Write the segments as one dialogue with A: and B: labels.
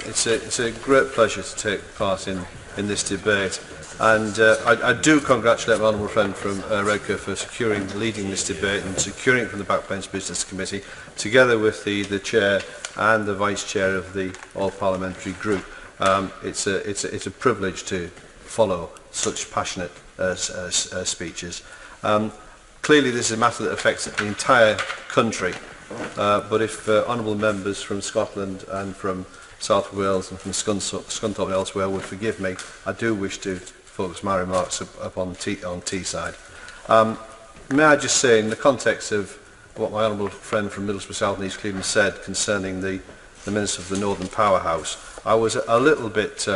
A: It's a great pleasure to take part in this debate, and I do congratulate my honourable friend from Redcar for leading this debate and securing it from the Backbench Business Committee, together with the chair and the vice chair of the all-parliamentary group. It's a privilege to follow such passionate speeches. Clearly, this is a matter that affects the entire country, but if honourable members from Scotland and from South Wales and from Scunthorpe and elsewhere would forgive me, I do wish to focus my remarks upon Teesside. May I just say, in the context of what my honourable friend from Middlesbrough South and East Cleveland said concerning the Minister of the Northern Powerhouse, I was a little bit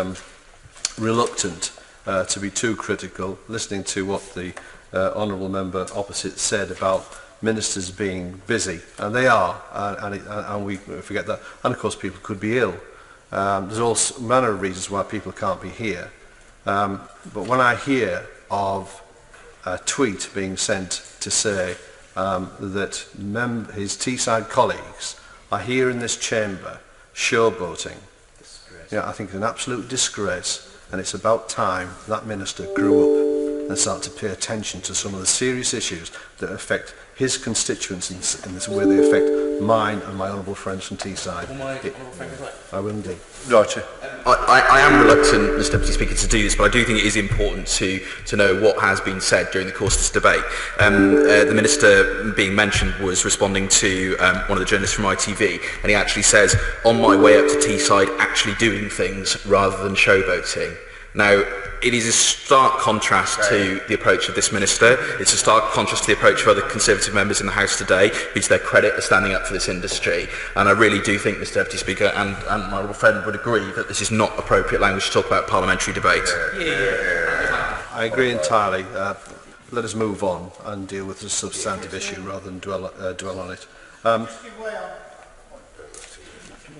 A: reluctant to be too critical, listening to what the honourable member opposite said about ministers being busy, and they are, and we forget that, and of course people could be ill. There's all manner of reasons why people can't be here, but when I hear of a tweet being sent to say that his Teesside colleagues are here in this chamber showboating, I think it's an absolute disgrace, and it's about time that minister grew up and started to pay attention to some of the serious issues that affect his constituents in this way they affect mine and my honourable friends from Teesside. I will indeed.
B: Right. I am reluctant, Mr Deputy Speaker, to do this, but I do think it is important to know what has been said during the course of this debate. The Minister being mentioned was responding to one of the journalists from ITV, and he actually says, on my way up to Teesside, actually doing things rather than showboating. Now, it is a stark contrast to the approach of this Minister. It's a stark contrast to the approach of other Conservative members in the House today, who to their credit are standing up for this industry. And I really do think, Mr Deputy Speaker, and my honourable friend would agree that this is not appropriate language to talk about parliamentary debate.
A: I agree entirely. Let us move on and deal with the substantive issue rather than dwell on it.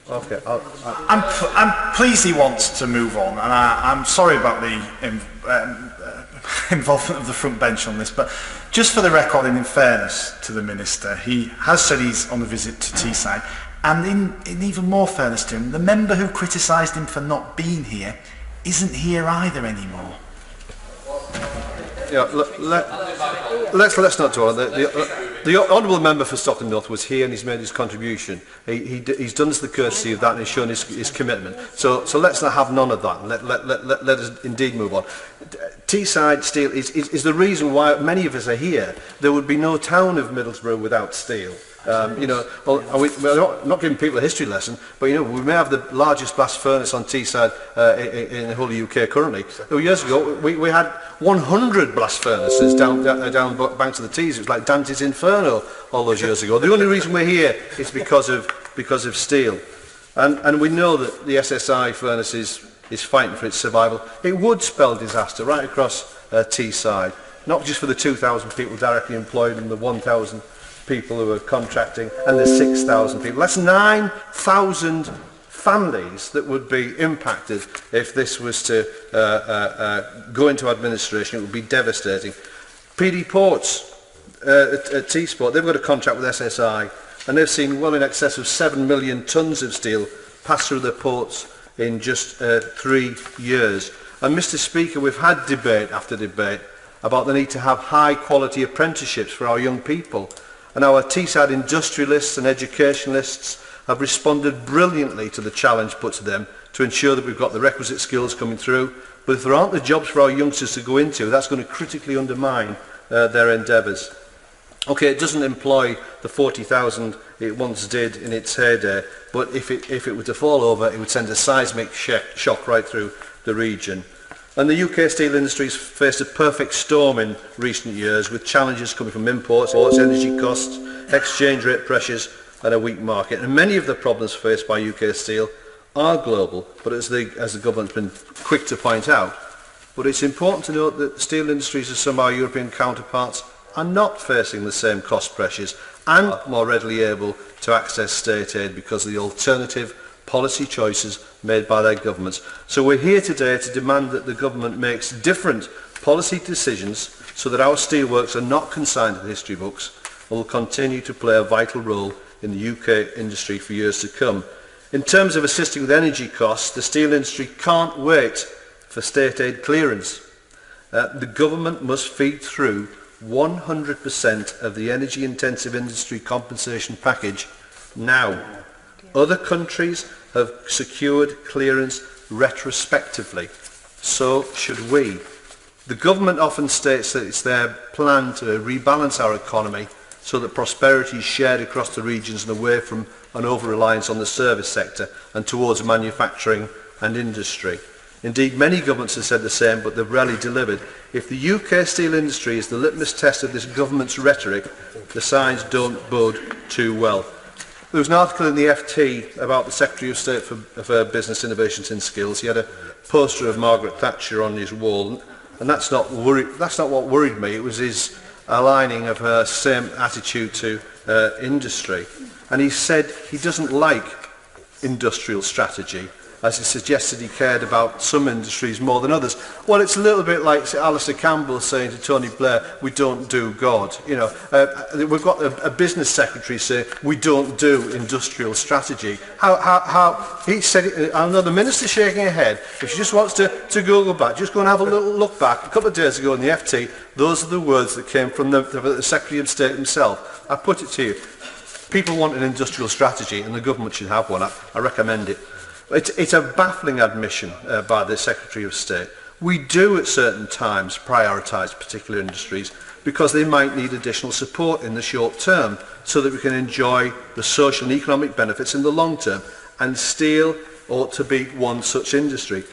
A: Okay,
C: I'm pleased he wants to move on, and I'm sorry about the involvement of the front bench on this, but just for the record and in fairness to the Minister, he has said he's on a visit to Teesside, and in even more fairness to him, the member who criticised him for not being here isn't here either anymore.
A: Yeah, let's not dwell on that. The honourable member for Stockton North was here and he's made his contribution. He's done us the courtesy of that and he's shown his commitment. So let's not have none of that. Let us indeed move on. Teesside steel is the reason why many of us are here. There would be no town of Middlesbrough without steel. We're not giving people a history lesson, but we may have the largest blast furnace on Teesside in the whole of the UK currently. Years ago, we had 100 blast furnaces down banks of the Tees. It was like Dante's Inferno all those years ago. The only reason we're here is because of steel, and we know that the SSI furnace is fighting for its survival. It would spell disaster right across Teesside, not just for the 2,000 people directly employed and the 1,000 people who are contracting and the 6,000 people. That's 9,000 families that would be impacted if this was to go into administration. It would be devastating. PD Ports at T-Sport, they've got a contract with SSI and they've seen well in excess of 7 million tonnes of steel pass through their ports in just 3 years. And Mr Speaker, we've had debate after debate about the need to have high quality apprenticeships for our young people. And our Teesside industrialists and educationalists have responded brilliantly to the challenge put to them to ensure that we've got the requisite skills coming through. But if there aren't the jobs for our youngsters to go into, that's going to critically undermine their endeavours. Okay, it doesn't employ the 40,000 it once did in its heyday, but if it were to fall over, it would send a seismic shock right through the region. And the UK steel industry has faced a perfect storm in recent years, with challenges coming from imports, energy costs, exchange rate pressures and a weak market. And many of the problems faced by UK steel are global, but as the government's been quick to point out. But it's important to note that steel industries of some of our European counterparts are not facing the same cost pressures and are more readily able to access state aid because of the alternative policy choices made by their governments. So we're here today to demand that the government makes different policy decisions so that our steelworks are not consigned to the history books and will continue to play a vital role in the UK industry for years to come. In terms of assisting with energy costs, the steel industry can't wait for state aid clearance. The government must feed through 100% of the energy-intensive industry compensation package now. Other countries have secured clearance retrospectively. So should we. The government often states that it's their plan to rebalance our economy so that prosperity is shared across the regions and away from an over-reliance on the service sector and towards manufacturing and industry. Indeed, many governments have said the same, but they've rarely delivered. If the UK steel industry is the litmus test of this government's rhetoric, the signs don't bode too well. There was an article in the FT about the Secretary of State for Business, Innovations and Skills. He had a poster of Margaret Thatcher on his wall, and that's not what worried me. It was his aligning of her same attitude to industry. And he said he doesn't like industrial strategy, as he suggested he cared about some industries more than others. Well, it's a little bit like Alistair Campbell saying to Tony Blair, we don't do God. You know, we've got a business secretary saying, we don't do industrial strategy. How he said it, I know the minister's shaking her head. If she just wants to Google back, just go and have a little look back. A couple of days ago in the FT, those are the words that came from the Secretary of State himself. I put it to you. People want an industrial strategy, and the government should have one. I recommend it. It's a baffling admission by the Secretary of State. We do at certain times prioritise particular industries because they might need additional support in the short term so that we can enjoy the social and economic benefits in the long term, and steel ought to be one such industry.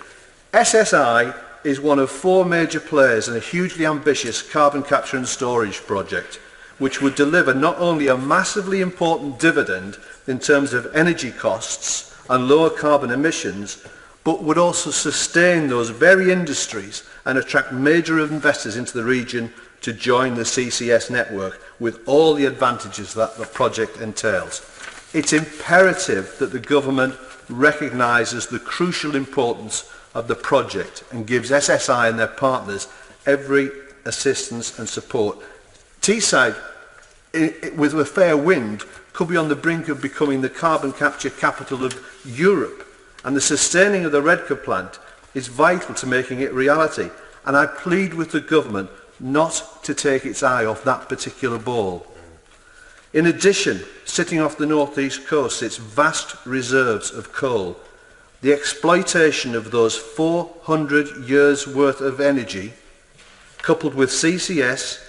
A: SSI is one of 4 major players in a hugely ambitious carbon capture and storage project, which would deliver not only a massively important dividend in terms of energy costs and lower carbon emissions, but would also sustain those very industries and attract major investors into the region to join the CCS network with all the advantages that the project entails. It's imperative that the government recognises the crucial importance of the project and gives SSI and their partners every assistance and support. Teesside, with a fair wind, could be on the brink of becoming the carbon capture capital of Europe, and the sustaining of the Redcar plant is vital to making it reality, and I plead with the government not to take its eye off that particular ball. In addition, sitting off the northeast coast sits vast reserves of coal. The exploitation of those 400 years worth of energy, coupled with CCS,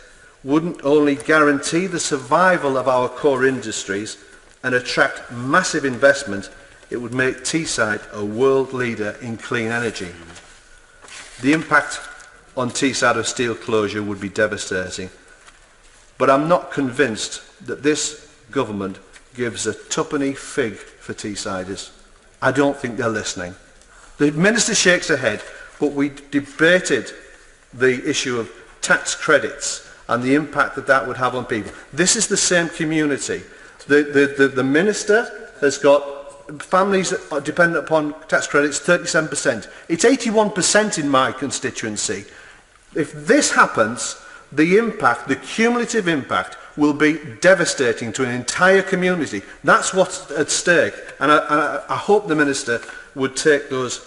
A: wouldn't only guarantee the survival of our core industries and attract massive investment, it would make Teesside a world leader in clean energy. The impact on Teesside of steel closure would be devastating, but I'm not convinced that this government gives a tuppenny fig for Teessiders. I don't think they're listening. The Minister shakes her head, but we debated the issue of tax credits and the impact that would have on people. This is the same community. The Minister has got families that are dependent upon tax credits, 37%. It's 81% in my constituency. If this happens, the impact, the cumulative impact, will be devastating to an entire community. That's what's at stake. And I hope the Minister would take those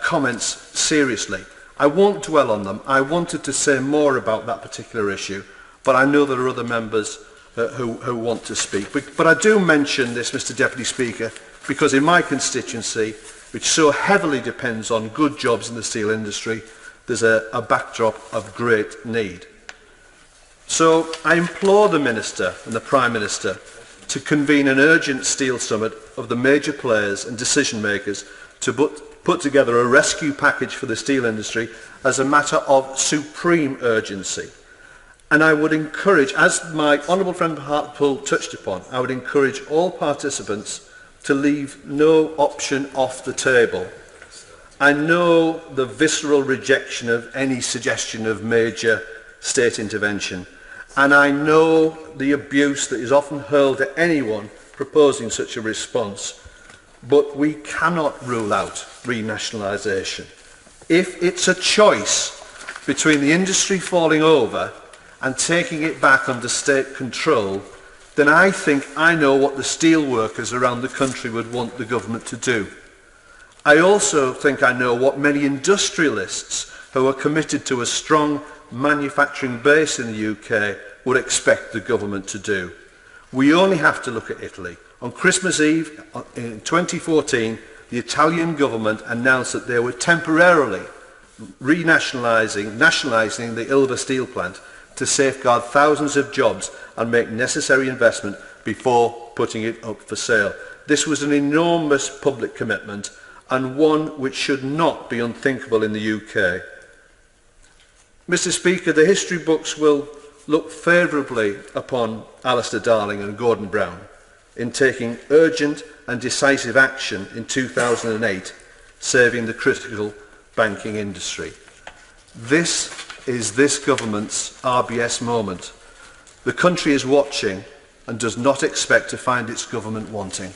A: comments seriously. I won't dwell on them. I wanted to say more about that particular issue, but I know there are other members who want to speak. But I do mention this, Mr Deputy Speaker, because in my constituency, which so heavily depends on good jobs in the steel industry, there's a backdrop of great need. So I implore the Minister and the Prime Minister to convene an urgent steel summit of the major players and decision makers to put together a rescue package for the steel industry as a matter of supreme urgency. And I would encourage, as my honourable friend Hartlepool touched upon, I would encourage all participants to leave no option off the table. I know the visceral rejection of any suggestion of major state intervention, and I know the abuse that is often hurled at anyone proposing such a response, but we cannot rule out renationalisation. If it's a choice between the industry falling over and taking it back under state control, then I think I know what the steel workers around the country would want the government to do. I also think I know what many industrialists who are committed to a strong manufacturing base in the UK would expect the government to do. We only have to look at Italy. On Christmas Eve in 2014, the Italian government announced that they were temporarily nationalising the Ilva steel plant to safeguard thousands of jobs and make necessary investment before putting it up for sale. This was an enormous public commitment and one which should not be unthinkable in the UK. Mr. Speaker, the history books will look favourably upon Alistair Darling and Gordon Brown in taking urgent and decisive action in 2008, saving the critical banking industry. This is this government's RBS moment. The country is watching and does not expect to find its government wanting.